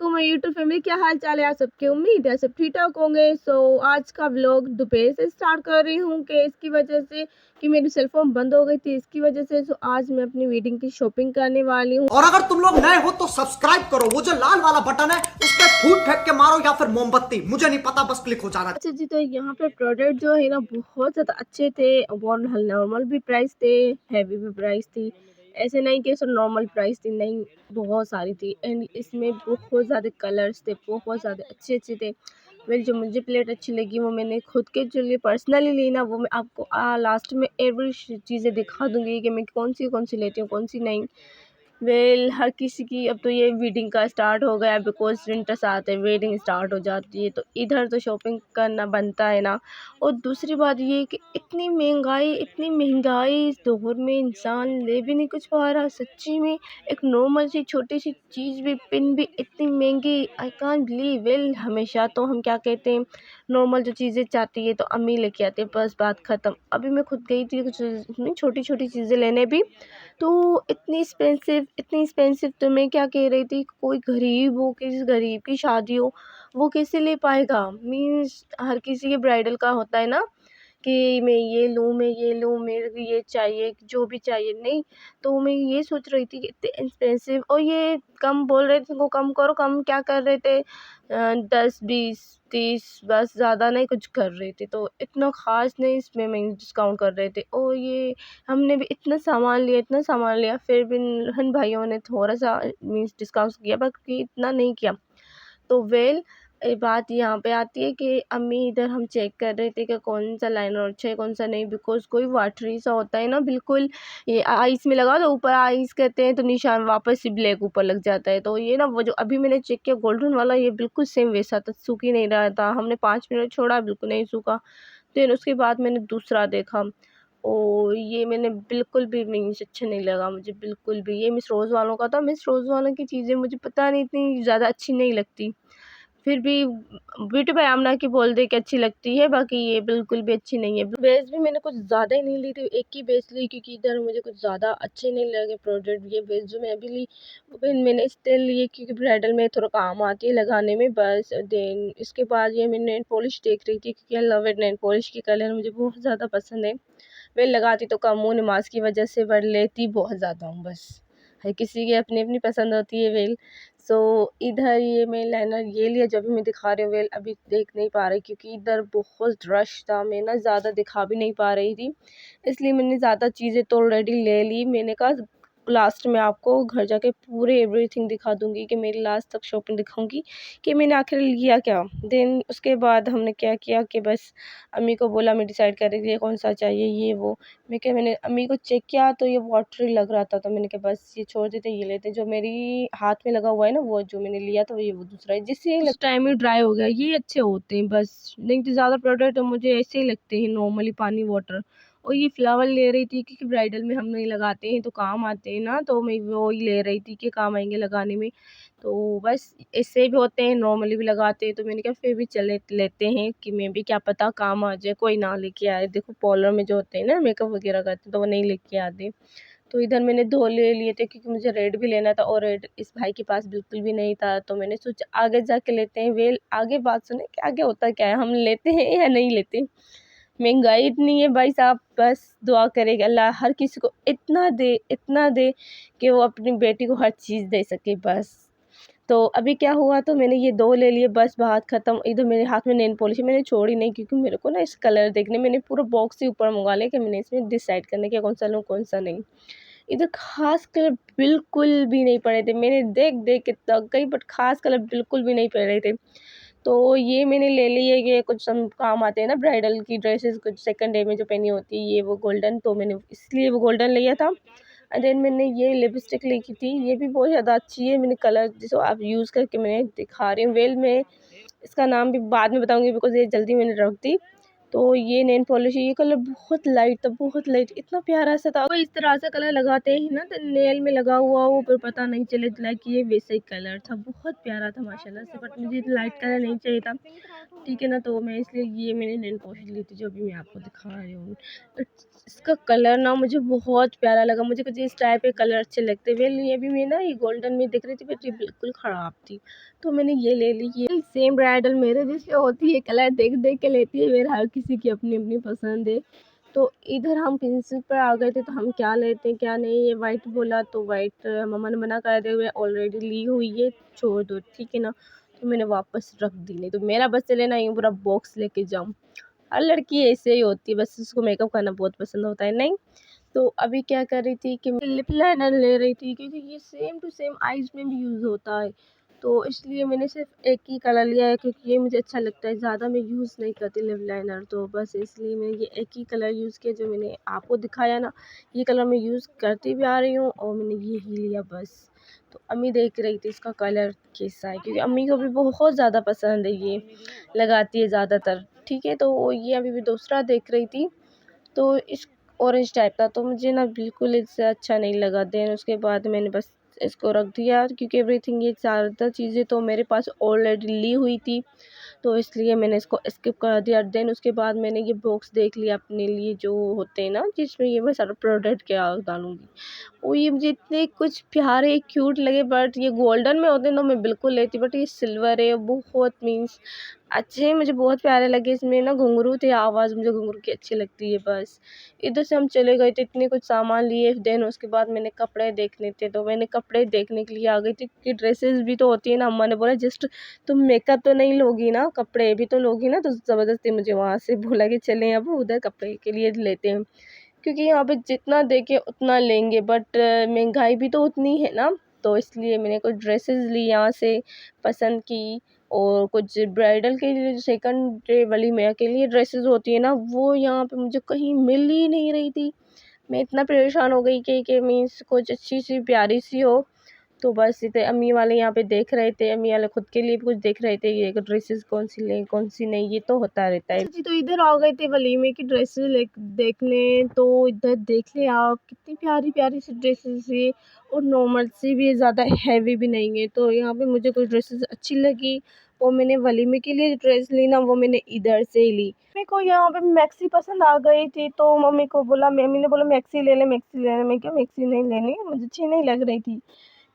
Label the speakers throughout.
Speaker 1: वालेकुम my YouTube family, क्या हाल चाल है आप सबके। उम्मीद है सब ठीक ठाक होंगे। आज का व्लॉग दोपहर से स्टार्ट कर रही हूँ कि इसकी वजह से कि मेरी सेल फोन बंद हो गई थी, इसकी वजह से। आज मैं अपनी वेडिंग की शॉपिंग करने वाली हूँ।
Speaker 2: और अगर तुम लोग नए हो तो सब्सक्राइब करो, वो जो लाल वाला बटन है उस पर फूट फेंक के मारो या फिर मोमबत्ती, मुझे नहीं पता, बस क्लिक हो जाना।
Speaker 1: अच्छा जी, तो यहाँ पे प्रोडक्ट जो है ना बहुत ज़्यादा अच्छे थे। बहुत नॉर्मल भी प्राइस थे, हैवी भी प्राइस थी। ऐसे नहीं कि सिर्फ नॉर्मल प्राइस थी, नहीं, बहुत सारी थी। एंड इसमें बहुत ज़्यादा कलर्स थे, बहुत ज़्यादा अच्छे अच्छे थे। मेरी जो मुझे प्लेट अच्छी लगी वो मैंने खुद के जो लिए पर्सनली ली ना, वो मैं आपको लास्ट में एवरी चीज़ें दिखा दूँगी कि मैं कौन सी लेती हूँ, कौन सी नहीं। हर किसी की अब तो ये वेडिंग का स्टार्ट हो गया, बिकॉज विंटर्स आते हैं, वेडिंग स्टार्ट हो जाती है, तो इधर तो शॉपिंग करना बनता है ना। और दूसरी बात ये कि इतनी महंगाई इस दौर में इंसान ले भी नहीं कुछ पा रहा सच्ची में। एक नॉर्मल सी छोटी सी चीज़ भी, पिन भी इतनी महंगी, आई कांट बिलीव। हमेशा तो हम क्या कहते हैं, नॉर्मल जो चीज़ें चाहती है तो अम्मी लेके आते हैं, बस बात ख़त्म। अभी मैं खुद गई थी कुछ छोटी छोटी चीज़ें लेने भी, तो इतनी एक्सपेंसिव। तो मैं क्या कह रही थी, कोई गरीब हो, किसी गरीब की शादी हो, वो कैसे ले पाएगा। मीन्स हर किसी के ब्राइडल का होता है ना कि मैं ये लूँ, मेरे को ये चाहिए, जो भी चाहिए, नहीं। तो मैं ये सोच रही थी कि इतने एक्सपेंसिव, और ये कम बोल रहे थे, इनको कम करो। कम क्या कर रहे थे, 10 20 30, बस, ज़्यादा नहीं कुछ कर रहे थे। तो इतना ख़ास नहीं इसमें मैं डिस्काउंट कर रहे थे। और ये हमने भी इतना सामान लिया, फिर भी उन भाइयों ने थोड़ा सा मीन्स डिस्काउंट किया, बाकी इतना नहीं किया। तो बात यहाँ पे आती है कि अम्मी इधर हम चेक कर रहे थे कि कौन सा लाइनर अच्छा है, कौन सा नहीं, बिकॉज कोई वाटरी सा होता है ना, बिल्कुल। ये आइस में लगा तो ऊपर आइस कहते हैं, तो निशान वापस से ब्लैक ऊपर लग जाता है। तो ये ना, वो जो अभी मैंने चेक किया गोल्डन वाला, ये बिल्कुल सेम वैसा था, सूख ही नहीं रहा था। हमने 5 मिनट छोड़ा, बिल्कुल नहीं सूखा। फिर उसके बाद मैंने दूसरा देखा, और ये मैंने बिल्कुल भी मीन्स अच्छा नहीं लगा मुझे, बिल्कुल भी। ये मिस रोज़ वालों का था। मिस रोज़ वालों की चीज़ें मुझे पता नहीं इतनी ज़्यादा अच्छी नहीं लगती। फिर भी ब्यूटी बाय आमना की बोल दे कि अच्छी लगती है, बाकी ये बिल्कुल भी अच्छी नहीं है। बेस भी मैंने कुछ ज़्यादा ही नहीं ली थी, एक ही बेस ली, क्योंकि इधर मुझे कुछ ज़्यादा अच्छे नहीं लगे प्रोडक्ट। ये बेस जो मैं अभी ली, वो भी मैंने इसलिए लिए क्योंकि ब्राइडल में थोड़ा काम आती है लगाने में, बस। देन इसके बाद ये मैं नेल पॉलिश देख रही थी, क्योंकि I love it, nail polish की कलर मुझे बहुत ज़्यादा पसंद है। लगाती तो कम हूँ, नमाज की वजह से, बट लेती बहुत ज़्यादा हूँ, बस। हर किसी की अपनी अपनी पसंद होती है। सो इधर ये मैं लाइनर ये लिया जो भी मैं दिखा रही हूँ। अभी देख नहीं पा रही क्योंकि इधर बहुत रश था, मैं ना ज़्यादा दिखा भी नहीं पा रही थी, इसलिए मैंने ज़्यादा चीज़ें तो ऑलरेडी ले ली। मैंने कहा लास्ट में आपको घर जाके पूरे एवरीथिंग दिखा दूंगी, कि मेरी लास्ट तक शॉपिंग दिखाऊंगी कि मैंने आखिर लिया क्या। देन उसके बाद हमने क्या किया कि बस अम्मी को बोला, मैं डिसाइड कर रही थी कौन सा चाहिए, ये वो। मैंने अम्मी को चेक किया तो ये वाटरी लग रहा था, तो मैंने कहा बस ये छोड़ देते, ये लेते। जो मेरी हाथ में लगा हुआ है ना, वो जो मैंने लिया था वो दूसरा है, जिससे उस टाइम में ड्राई हो गया। ये अच्छे होते हैं, बस। नहीं तो ज़्यादा प्रोडक्ट तो मुझे ऐसे ही लगते हैं, नॉर्मली पानी वाटर। और ये फ्लावर ले रही थी क्योंकि ब्राइडल में हम नहीं लगाते हैं, तो काम आते हैं ना, तो मैं वो ही ले रही थी कि काम आएंगे लगाने में। तो बस ऐसे भी होते हैं, नॉर्मली भी लगाते हैं, तो मैंने कहा फिर भी चले लेते हैं, कि मैं भी क्या पता काम आ जाए, कोई ना लेके आए। देखो पार्लर में जो होते हैं ना, मेकअप वगैरह करते हैं, तो वो नहीं लेके आते। तो इधर मैंने 2 ले लिए थे क्योंकि मुझे रेड भी लेना था, और रेड इस भाई के पास बिल्कुल भी नहीं था, तो मैंने सोचा आगे जाके लेते हैं। आगे बात सुने कि आगे होता क्या है, हम लेते हैं या नहीं लेते। महंगाई इतनी है भाई साहब, बस दुआ करेगा अल्लाह हर किसी को इतना दे कि वो अपनी बेटी को हर चीज़ दे सके, बस। तो अभी क्या हुआ, तो मैंने ये 2 ले लिए, बस बात ख़त्म। इधर मेरे हाथ में नेल पॉलिश है, मैंने छोड़ी नहीं, क्योंकि मेरे को ना इस कलर देखने, मैंने पूरा बॉक्स ही ऊपर मंगा लिया कि मैंने इसमें डिसाइड करने का कौन सा लूँ, कौन सा नहीं। इधर खास कलर बिल्कुल भी नहीं पड़े थे, मैंने देख देख के थक गई, बट खास कलर बिल्कुल भी नहीं पड़े थे। तो ये मैंने ले ली है, ये कुछ हम काम आते हैं ना, ब्राइडल की ड्रेसेस कुछ सेकंड डे में जो पहनी होती है, ये वो गोल्डन, तो मैंने इसलिए वो गोल्डन लिया था। एंड देन मैंने ये लिपस्टिक ली थी, ये भी बहुत ज़्यादा अच्छी है। मैंने कलर जिसको आप यूज़ करके मैंने दिखा रही हूँ। मैं इसका नाम भी बाद में बताऊंगी, बिकॉज ये जल्दी मैंने रख दी। तो ये नेल पॉलिश, ये कलर बहुत लाइट था, बहुत लाइट, इतना प्यारा सा था। वो इस तरह से कलर लगाते हैं ना तो नेल में लगा हुआ वो पर पता नहीं चले कि ये वैसे ही कलर था, बहुत प्यारा था माशाल्लाह से। बट मुझे लाइट कलर नहीं चाहिए था, ठीक है ना, तो मैं इसलिए ये मैंने नेल पॉलिश ली थी जो अभी मैं आपको दिखा रही हूँ। इसका कलर ना मुझे बहुत प्यारा लगा, मुझे कुछ इस टाइप के कलर अच्छे लगते हुए लिए। अभी मैं ना ये गोल्डन में दिख रही थी बट ये बिल्कुल ख़राब थी, तो मैंने ये ले ली। ये सेम ब्राइडल मेरे जैसे होती है, कलर देख देख के लेती है, मेरा हर किसी की अपनी अपनी पसंद है। तो इधर हम प्रिंसिपल पर आ गए थे, तो हम क्या लेते हैं क्या नहीं, ये वाइट बोला तो वाइट मम्मा ने मना कर दे हुए ऑलरेडी ली हुई है, छोड़ दो, ठीक है ना। तो मैंने वापस रख दी, नहीं तो मेरा बस चले ना यूँ पूरा बॉक्स लेके जाऊँ। हर लड़की ऐसे ही होती है, बस उसको मेकअप करना बहुत पसंद होता है, नहीं। तो अभी क्या कर रही थी कि लिप लाइनर ले रही थी, क्योंकि ये सेम टू सेम आईज में भी यूज़ होता है, तो इसलिए मैंने सिर्फ एक ही कलर लिया है, क्योंकि ये मुझे अच्छा लगता है। ज़्यादा मैं यूज़ नहीं करती लिप लाइनर, तो बस इसलिए मैंने ये एक ही कलर यूज़ किया जो मैंने आपको दिखाया ना, ये कलर मैं यूज़ करती भी आ रही हूँ और मैंने ये ही लिया बस। तो अम्मी देख रही थी इसका कलर कैसा है, क्योंकि अम्मी को भी बहुत ज़्यादा पसंद है, ये लगाती है ज़्यादातर, ठीक है। तो ये अभी भी दूसरा देख रही थी, तो इस ऑरेंज टाइप का, तो मुझे ना बिल्कुल इससे अच्छा नहीं लगा। देन उसके बाद मैंने बस इसको रख दिया, क्योंकि एवरीथिंग ये ज़्यादा चीज़ें तो मेरे पास ऑलरेडी ली हुई थी, तो इसलिए मैंने इसको स्किप कर दिया। देन उसके बाद मैंने ये बॉक्स देख लिया अपने लिए, जो होते हैं ना जिसमें ये मैं सारा प्रोडक्ट क्या डालूँगी, वो ये मुझे इतने कुछ प्यारे क्यूट लगे। बट ये गोल्डन में होते ना मैं बिल्कुल लेती, बट ये सिल्वर है, बहुत मीन्स अच्छे, मुझे बहुत प्यारे लगे। इसमें ना घुंघरू थे, आवाज़ मुझे घुंघरू की अच्छी लगती है बस। इधर से हम चले गए थे, इतने कुछ सामान लिए। देन उसके बाद मैंने कपड़े देखने थे, तो मैंने कपड़े देखने के लिए आ गई थी, क्योंकि ड्रेसेस भी तो होती है ना। अम्मा ने बोला जस्ट तुम मेकअप तो नहीं लोगी ना, कपड़े भी तो लोगी ना, तो ज़बरदस्ती मुझे वहाँ से बोला कि चलें अब उधर कपड़े के लिए लेते हैं, क्योंकि यहाँ पे जितना देके उतना लेंगे, बट महंगाई भी तो उतनी है ना। तो इसलिए मैंने कुछ ड्रेसेस ली यहाँ से पसंद की, और कुछ ब्राइडल के लिए जो सेकंड डे वलीमे के लिए ड्रेसेस होती है ना, वो यहाँ पे मुझे कहीं मिल ही नहीं रही थी। मैं इतना परेशान हो गई कि मीन्स कुछ अच्छी सी प्यारी सी हो। तो बस इतने अम्मी वाले यहाँ पे देख रहे थे, अम्मी वाले खुद के लिए भी कुछ देख रहे थे, ये ड्रेसेस कौन सी लें कौन सी नहीं, ये तो होता रहता है जी। तो इधर आ गए थे वलीमे की ड्रेसेस देखने, तो इधर देख ले आप, कितनी प्यारी प्यारी सी ड्रेसेस है, और नॉर्मल सी भी, ज़्यादा हैवी भी नहीं है। तो यहाँ पे मुझे कुछ ड्रेसेस अच्छी लगी, और मैंने वलीमे के लिए ड्रेस ली ना, वो मैंने इधर से ही ली। मम्मी को यहाँ पे मैक्सी पसंद आ गई थी, तो मम्मी को बोला, मम्मी ने बोला मैक्सी ले ले, मैक्सी ले ले। मैं क्या मैक्सी नहीं लेनी, मुझे अच्छी नहीं लग रही थी।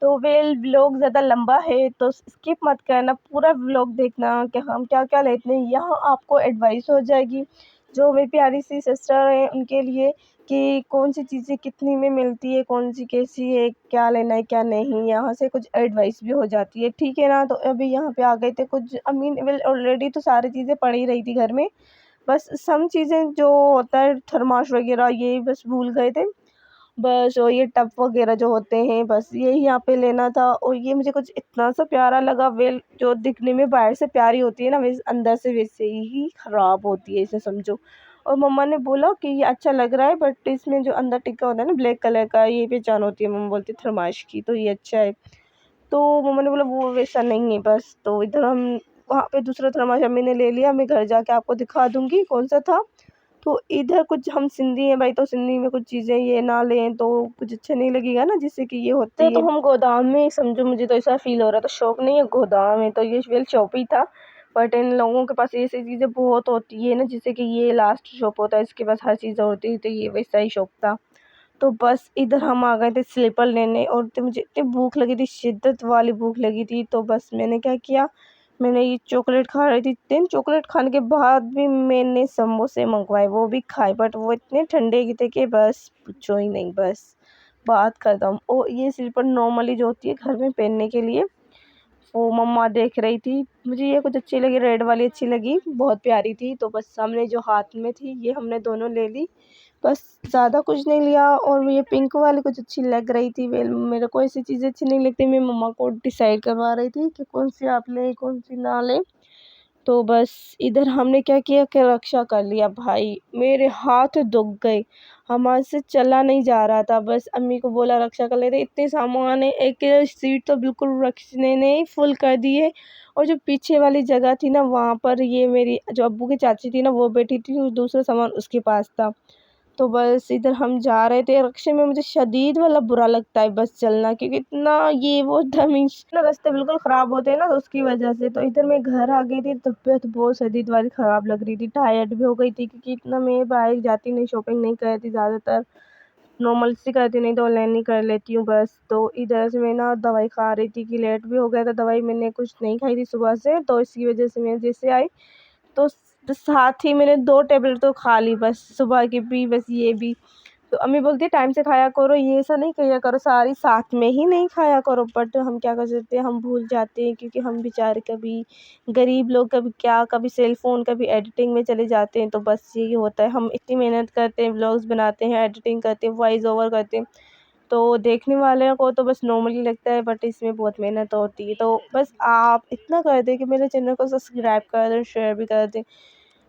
Speaker 1: तो वेल व्लॉग ज़्यादा लंबा है तो स्किप मत करना, पूरा व्लॉग देखना कि हम क्या क्या लेते हैं। यहाँ आपको एडवाइस हो जाएगी, जो मेरी प्यारी सी सिस्टर है उनके लिए, कि कौन सी चीज़ें कितनी में मिलती है, कौन सी कैसी है, क्या लेना है क्या नहीं, यहाँ से कुछ एडवाइस भी हो जाती है, ठीक है ना। तो अभी यहाँ पे आ गए थे कुछ, आई मीन वेल ऑलरेडी तो सारी चीज़ें पड़ी रही थी घर में, बस सम चीज़ें जो होता है थर्माश वगैरह ये बस भूल गए थे बस। और ये टब वगैरह जो होते हैं बस यही यहाँ पे लेना था। और ये मुझे कुछ इतना सा प्यारा लगा, वेल जो दिखने में बाहर से प्यारी होती है ना, वैसे अंदर से वैसे ही ख़राब होती है, इसे समझो। और मम्मा ने बोला कि ये अच्छा लग रहा है, बट इसमें जो अंदर टिक्का होता है ना ब्लैक कलर का, ये पहचान होती है, मम्मा बोलती है थर्माश की, तो ये अच्छा है। तो मम्मा ने बोला वो वैसा नहीं है बस। तो इधर हम वहाँ पे दूसरा थर्मास अम्मी ने ले लिया, मैं घर जाके आपको दिखा दूँगी कौन सा था। तो इधर कुछ हम सिंधी हैं भाई, तो सिंधी में कुछ चीज़ें ये ना लें तो कुछ अच्छा नहीं लगेगा ना, जिससे कि ये होती है। तो हम गोदाम में समझो, मुझे तो ऐसा फील हो रहा था, शॉप नहीं है गोदाम है, तो ये वेल शॉप ही था। बट इन लोगों के पास ऐसी चीज़ें बहुत होती है ना, जैसे कि ये लास्ट शॉप होता है, इसके पास हर चीज़ होती है, तो ये वैसा ही शॉप था। तो बस इधर हम आ गए थे स्लीपर लेने, और तो मुझे इतनी भूख लगी थी, शिद्दत वाली भूख लगी थी। तो बस मैंने क्या किया, मैंने ये चॉकलेट खा रही थी, देन चॉकलेट खाने के बाद भी मैंने समोसे मंगवाए, वो भी खाए, बट वो इतने ठंडे के थे कि बस पूछो ही नहीं, बस बात खत्म। और ये स्लीपर नॉर्मली जो होती है घर में पहनने के लिए, वो मम्मा देख रही थी, मुझे ये कुछ अच्छी लगी, रेड वाली अच्छी लगी, बहुत प्यारी थी। तो बस सामने जो हाथ में थी ये हमने दोनों ले ली, बस ज़्यादा कुछ नहीं लिया। और ये पिंक वाली कुछ अच्छी लग रही थी, वेल मेरे को ऐसी चीज़ें अच्छी नहीं लगती, मैं मम्मा को डिसाइड करवा रही थी कि कौन सी आप लें कौन सी ना लें। तो बस इधर हमने क्या किया कि रक्षा कर लिया भाई, मेरे हाथ दुख गए, हमारे से चला नहीं जा रहा था। बस अम्मी को बोला रक्षा कर लेते, इतने सामान है, एक सीट तो बिल्कुल रखने ने ही फुल कर दिए, और जो पीछे वाली जगह थी ना, वहाँ पर ये मेरी जो अब्बू की चाची थी ना, वो बैठी थी और दूसरा सामान उसके पास था। तो बस इधर हम जा रहे थे रिक्शे में। मुझे शदीद वाला बुरा लगता है बस चलना, क्योंकि इतना ये वो मीन्स ना रास्ते बिल्कुल ख़राब होते हैं ना, तो उसकी वजह से। तो इधर मैं घर आ गई थी, तबीयत बहुत शदीद वाली ख़राब लग रही थी, टायर्ड भी हो गई थी, क्योंकि इतना मैं बाहर जाती नहीं, शॉपिंग नहीं करती ज़्यादातर, नॉर्मल सी करती, नहीं तो ऑनलाइन ही कर लेती हूँ बस। तो इधर से मैं ना दवाई खा रही थी कि लेट भी हो गया था, दवाई मैंने कुछ नहीं खाई थी सुबह से, तो इसी वजह से मैं जैसे आई तो साथ ही मैंने 2 टैबलेट तो खा ली, बस सुबह की भी, बस ये भी। तो अम्मी बोलती है टाइम से खाया करो, ये ऐसा नहीं किया करो सारी साथ में ही नहीं खाया करो, बट हम क्या कर सकते हैं, हम भूल जाते हैं, क्योंकि हम बेचारे कभी गरीब लोग, कभी क्या, कभी सेल फ़ोन, कभी एडिटिंग में चले जाते हैं। तो बस यही होता है, हम इतनी मेहनत करते हैं, व्लॉग्स बनाते हैं, एडिटिंग करते हैं, वॉइस ओवर करते हैं, तो देखने वाले को तो बस नॉर्मली लगता है, बट इसमें बहुत मेहनत होती है। तो बस आप इतना कर दें कि मेरे चैनल को सब्सक्राइब कर दें, शेयर भी कर दें।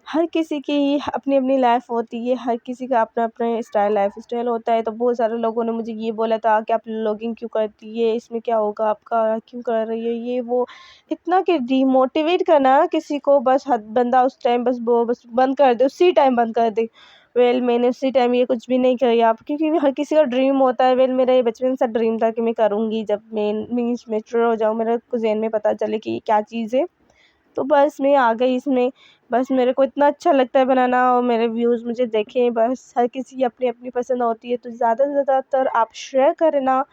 Speaker 1: हर किसी की अपनी अपनी लाइफ होती है, हर किसी का अपना अपना स्टाइल, लाइफ स्टाइल होता है। तो बहुत सारे लोगों ने मुझे ये बोला था कि आप व्लॉगिंग क्यों करती है, इसमें क्या होगा आपका, क्यों कर रही है ये वो, इतना कि डीमोटिवेट करना किसी को, बस हद बंदा उस टाइम बस वो बस बंद कर दे, उसी टाइम बंद कर दे। मैंने उसी टाइम ये कुछ भी नहीं किया आप, क्योंकि हर किसी का ड्रीम होता है। मेरा ये बचपन से ड्रीम था कि मैं करूँगी, जब मैं मीन्स मैच्योर हो जाऊँ, मेरे को ज़हन में पता चले कि ये क्या चीज़ है, तो बस मैं आ गई इसमें। बस मेरे को इतना अच्छा लगता है बनाना, और मेरे व्यूज़ मुझे देखें, बस हर किसी की अपनी अपनी पसंद होती है, तो ज़्यादा से ज़्यादातर आप शेयर करें ना।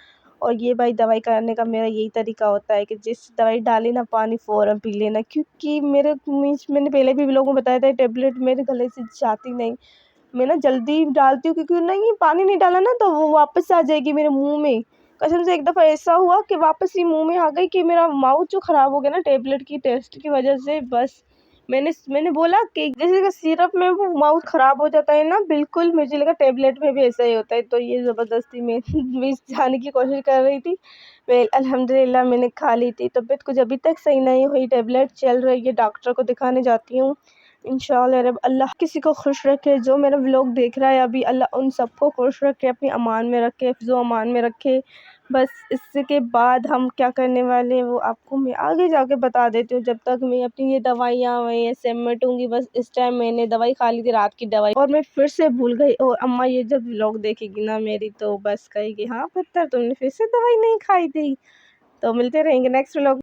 Speaker 1: और ये भाई दवाई करने का मेरा यही तरीका होता है कि जिस दवाई डाली ना, पानी फ़ौरन पी लेना, क्योंकि मेरे मीन्स मैंने पहले भी लोगों को बताया था, टेबलेट मेरे गले से जाती नहीं। मैं ना जल्दी डालती हूँ, क्योंकि नहीं पानी नहीं डाला ना, तो वो वापस आ जाएगी मेरे मुँह में। कसम से एक दफ़ा ऐसा हुआ कि वापस ही मुँह में आ गई, कि मेरा माउथ जो ख़राब हो गया ना टेबलेट की टेस्ट की वजह से, बस मैंने बोला कि जैसे कि सिरप में वो माउथ ख़राब हो जाता है ना, बिल्कुल मुझे लगा टेबलेट में भी ऐसा ही होता है। तो ये ज़बरदस्ती में मैं जाने की कोशिश कर रही थी। वेल अल्हम्दुलिल्लाह मैंने खा ली थी। तबीयत कुछ अभी तक सही नहीं हुई, टेबलेट चल रही है, डॉक्टर को दिखाने जाती हूँ इंशाअल्लाह रब। अल्लाह किसी को खुश रखे, जो मेरा व्लॉग देख रहा है अभी, अल्लाह उन सबको खुश रखे, अपनी अमान में रखे, हिफ्ज़ो अमान में रखे। बस इसके बाद हम क्या करने वाले हैं वो आपको मैं आगे जाके बता देती हूँ। जब तक मैं अपनी ये दवाइयाँ मैं समेटूँगी, बस इस टाइम मैंने दवाई खा ली थी, रात की दवाई, और मैं फिर से भूल गई। और अम्मा ये जब व्लॉग देखेगी ना मेरी, तो बस कहेगी हाँ पत्थर तुमने फिर से दवाई नहीं खाई थी। तो मिलते रहेंगे नेक्स्ट व्लॉग।